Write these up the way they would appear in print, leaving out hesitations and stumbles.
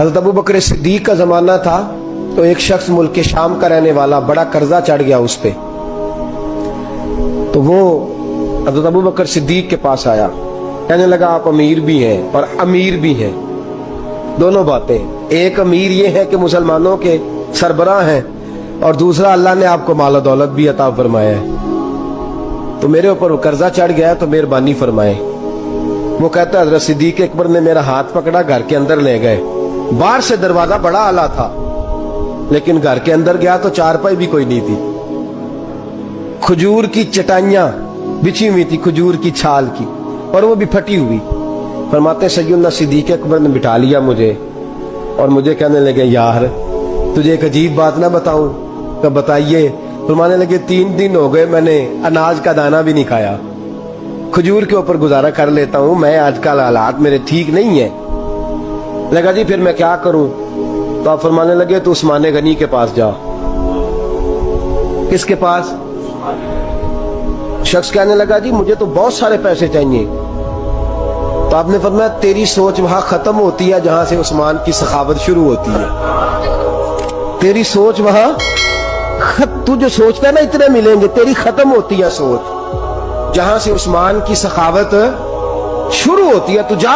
हज़रत अबू बकर सिद्दीक का ज़माना था तो एक शख्स मुल्क के शाम का रहने वाला, बड़ा कर्जा चढ़ गया उस पे, तो वो हज़रत अबू बकर सिद्दीक के पास आया, कहने लगा आप अमीर भी हैं और अमीर भी हैं, दोनों बातें। एक अमीर ये है कि मुसलमानों के सरबराह हैं, और दूसरा अल्लाह ने आपको माल दौलत भी अता फरमाया है, तो मेरे ऊपर कर्जा चढ़ गया तो मेहरबानी फरमाए। वो कहता है हज़रत सिद्दीक अकबर ने मेरा हाथ पकड़ा, घर के अंदर ले गए। बाहर से दरवाजा बड़ा आला था, लेकिन घर के अंदर गया तो चारपाई भी कोई नहीं थी, खजूर की चटाइयां बिछी हुई थी, खजूर की छाल की, और वो भी फटी हुई। फरमाते सैयदना सिद्दीक अकबर ने बिठा लिया मुझे, और मुझे कहने लगे यार तुझे एक अजीब बात ना बताऊं? तो बताइए। फरमाने लगे 3 दिन हो गए मैंने अनाज का दाना भी नहीं खाया, खजूर के ऊपर गुजारा कर लेता हूं मैं, आजकल हालात मेरे ठीक नहीं है। लगा जी फिर मैं क्या करूं? तो आप फरमाने लगे तो उस्मान गनी के पास जा। किसके पास? शख्स कहने लगा जी मुझे तो बहुत सारे पैसे चाहिए। तो आपने फरमाया तेरी सोच वहां खत्म होती है जहां से उस्मान की सखावत शुरू होती है। तेरी सोच वहां तू जो सोचता है ना इतने मिलेंगे, तेरी खत्म होती है सोच जहां से उस्मान की सखावत शुरू होती है। तू जा।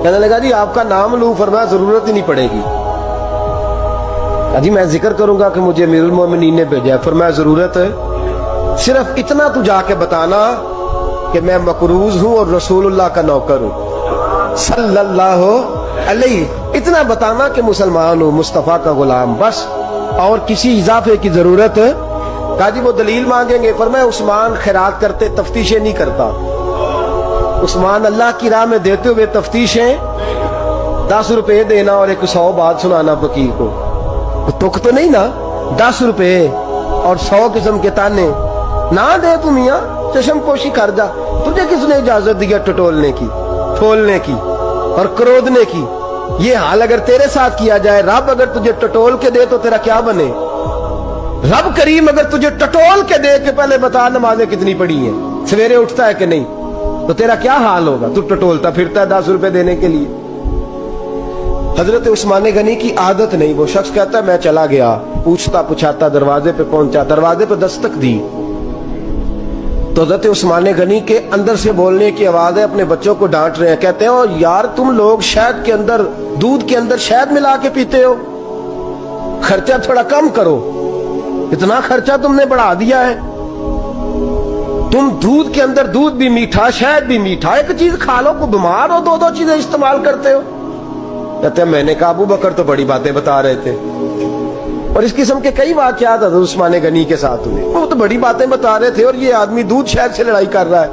कहने लगा जी आपका नाम लूं? फरमाया जरूरत ही नहीं पड़ेगी। अजी मैं जिक्र करूंगा कि मुझे अमीरुल मोमिनीन ने भेजा है। फरमाया जरूरत है, सिर्फ इतना तू जाके बताना कि मैं मकरूज हूं और रसूलुल्लाह का नौकर हूं सल्लल्लाहु अलैहि, इतना बताना कि मुसलमान हूं, मुस्तफा का गुलाम, बस, और किसी इजाफे की जरूरत। कहा जी वो दलील मांगेंगे। फरमाया उस्मान खैरात करते तफ्तीशें नहीं करता, उस्मान अल्लाह की राह में देते हुए तफ्तीशें 10 रुपए देना और 100 बात सुनाना फकीर को, तुक तो नहीं ना? 10 रुपए और 100 किस्म के ताने ना दे तू मियां, चशम पोशी कर जा। तुझे किसने इजाजत दिया टटोलने की, ठोलने की और क्रोधने की? ये हाल अगर तेरे साथ किया जाए, रब अगर तुझे टटोल के दे तो तेरा क्या बने? रब करीम अगर तुझे टटोल के दे के पहले बता नमाजें कितनी पड़ी हैं, सवेरे उठता है कि नहीं, तो तेरा क्या हाल होगा? तू टटोलता फिरता है 10 रुपए देने के लिए। हजरत उस्मान गनी की आदत नहीं। वो शख्स कहता है मैं चला गया, पूछता पुछाता दरवाजे पे पहुंचा, दरवाजे पे दस्तक दी तो हजरत उस्मान गनी के अंदर से बोलने की आवाज है, अपने बच्चों को डांट रहे हैं। कहते हैं और यार तुम लोग शहद के अंदर, दूध के अंदर शहद मिला के पीते हो, खर्चा थोड़ा कम करो, इतना खर्चा तुमने बढ़ा दिया है। तुम दूध के अंदर दूध भी मीठा, शहद भी मीठा, एक चीज खा लो, को बीमार हो, 2-2 चीजें इस्तेमाल करते हो। कहते हैं मैंने कहा अबू बकर तो बड़ी बातें बता रहे थे, और इस किस्म के कई वाकयात हज़रत उस्मान गनी के साथ हुए। वो तो बड़ी बातें बता रहे थे और ये आदमी दूध शहद से लड़ाई कर रहा है,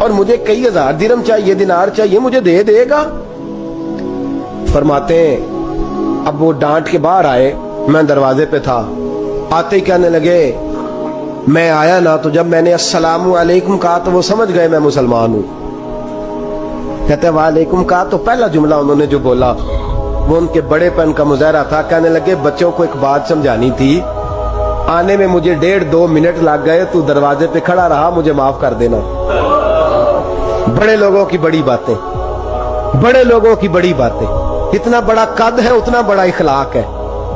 और मुझे कई 1000 दिरहम चाहिए, दिनार चाहिए, मुझे दे देगा? फरमाते हैं अब वो डांट के बाहर आए, मैं दरवाजे पे था, आते ही कहने लगे मैं आया ना तो जब मैंने अस्सलामु अलैकुम कहा तो वो समझ गए मैं मुसलमान हूं। कहते वालेकुम कहा तो पहला जुमला उन्होंने जो बोला वो उनके बड़ेपन का मुजाहरा था। कहने लगे बच्चों को एक बात समझानी थी, आने में मुझे 1.5-2 मिनट लग गए, तू दरवाजे पे खड़ा रहा, मुझे माफ कर देना। बड़े लोगों की बड़ी बातें, बड़े लोगों की बड़ी बातें, इतना बड़ा कद है उतना बड़ा इखलाक है।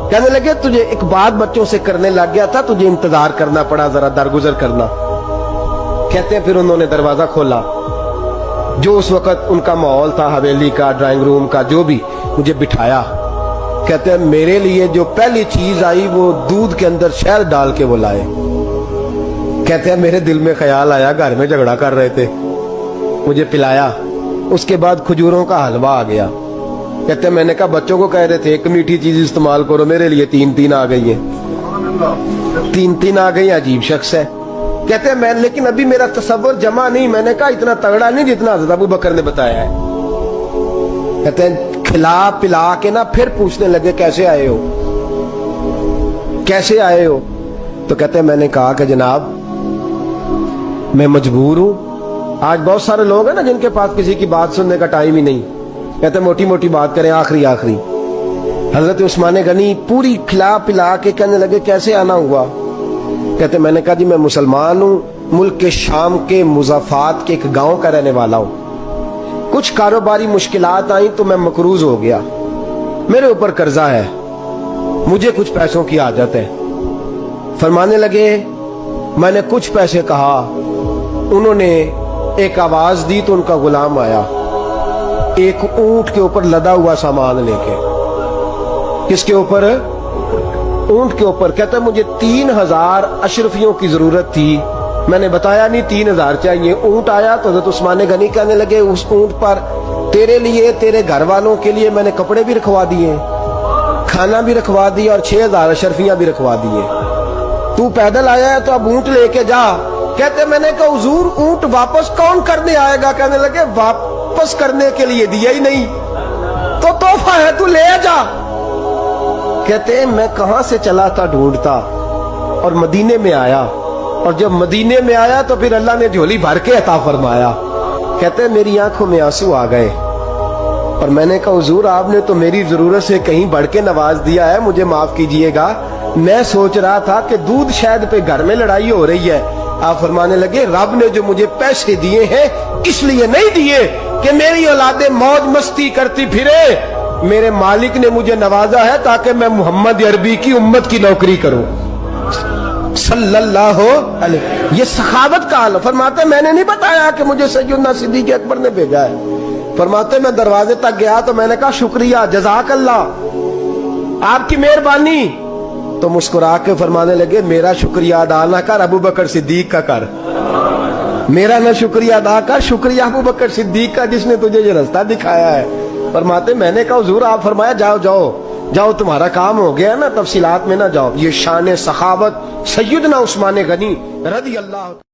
कहने लगे तुझे एक बात बच्चों से करने लग गया था, तुझे इंतजार करना पड़ा, जरा दरगुजर करना। कहते हैं फिर उन्होंने दरवाजा खोला, जो उस वक्त उनका माहौल था हवेली का, ड्राइंग रूम का, जो भी, मुझे बिठाया। कहते हैं मेरे लिए जो पहली चीज आई वो दूध के अंदर शहद डाल के वो लाए। कहते हैं मेरे दिल में ख्याल आया घर में झगड़ा कर रहे थे, मुझे पिलाया, उसके बाद खजूरों का हलवा आ गया। कहते हैं मैंने कहा बच्चों को कह रहे थे एक मीठी चीज इस्तेमाल करो, मेरे लिए 3-3 आ गई है, 3-3 आ गई। अजीब शख्स है। कहते हैं मैं, लेकिन अभी मेरा तसव्वुर जमा नहीं। मैंने कहा इतना तगड़ा नहीं जितना हज़रत अबू बकर ने बताया है। कहते हैं खिला पिला के ना फिर पूछने लगे कैसे आए हो, कैसे आए हो? तो कहते हैं मैंने कहा कि जनाब मैं मजबूर हूं। आज बहुत सारे लोग हैं ना जिनके पास किसी की बात सुनने का टाइम ही नहीं। कहते मोटी मोटी बात करें, आखिरी आखिरी। हजरत उस्मान गनी पूरी खिला पिला के कहने लगे कैसे आना हुआ? कहते मैंने कहा जी मैं मुसलमान हूं, मुल्क के शाम के मुज़ाफात के एक गांव का रहने वाला हूं। کچھ کاروباری مشکلات آئیں تو میں مقروض ہو گیا, میرے اوپر قرضہ ہے, مجھے کچھ پیسوں کی حاجت ہے. فرمانے لگے میں نے کچھ پیسے کہا, انہوں نے ایک آواز دی تو ان کا غلام آیا ایک اونٹ کے اوپر لدا ہوا سامان لے کے. کس کے اوپر؟ اونٹ کے اوپر. کہتا ہے مجھے 3000 اشرفیوں کی ضرورت تھی, میں نے بتایا نہیں 3000 چاہیے. اونٹ آیا تو حضرت عثمان غنی کہنے لگے اس اونٹ پر تیرے لیے, تیرے گھر والوں کے لیے میں نے کپڑے بھی رکھوا دیے, کھانا بھی رکھوا دیا, اور 6000 اشرفیاں بھی رکھوا دیے. تو پیدل آیا ہے تو اب اونٹ لے کے جا. کہتے میں نے کہا حضور اونٹ واپس کون کرنے آئے گا؟ کہنے لگے واپس کرنے کے لیے دیا ہی نہیں تو تحفہ ہے, تو لے جا. کہتے میں کہاں سے چلا تھا ڈھونڈتا اور مدینے میں آیا, اور جب مدینے میں آیا تو پھر اللہ نے جھولی بھر کے عطا فرمایا. کہتے میری آنکھوں میں آنسو آ گئے, اور میں نے کہا حضور آپ نے تو میری ضرورت سے کہیں بڑھ کے نواز دیا ہے, مجھے معاف کیجئے گا. میں سوچ رہا تھا کہ دودھ شہد پہ گھر میں لڑائی ہو رہی ہے. آپ فرمانے لگے رب نے جو مجھے پیسے دیے ہیں اس لیے نہیں دیے کہ میری اولادیں موج مستی کرتی پھرے, میرے مالک نے مجھے نوازا ہے تاکہ میں محمد عربی کی امت کی نوکری کروں صلی اللہ علیہ. یہ سخاوت کا حال. فرماتے میں نے نہیں بتایا کہ مجھے سیدنا صدیق اکبر نے بھیجا ہے. فرماتے میں دروازے تک گیا تو میں نے کہا شکریہ, جزاک اللہ, آپ کی مہربانی. تو مسکرا کے فرمانے لگے میرا شکریہ ادا نہ کر, ابو بکر صدیق کا کر. میرا نہ شکریہ ادا کر, شکریہ ابو بکر صدیق کا جس نے تجھے یہ رستہ دکھایا ہے. فرماتے میں نے کہا حضور آپ فرمایا جاؤ جاؤ جاؤ تمہارا کام ہو گیا نا, تفصیلات میں نہ جاؤ. یہ شان سخاوت سیدنا عثمان غنی رضی اللہ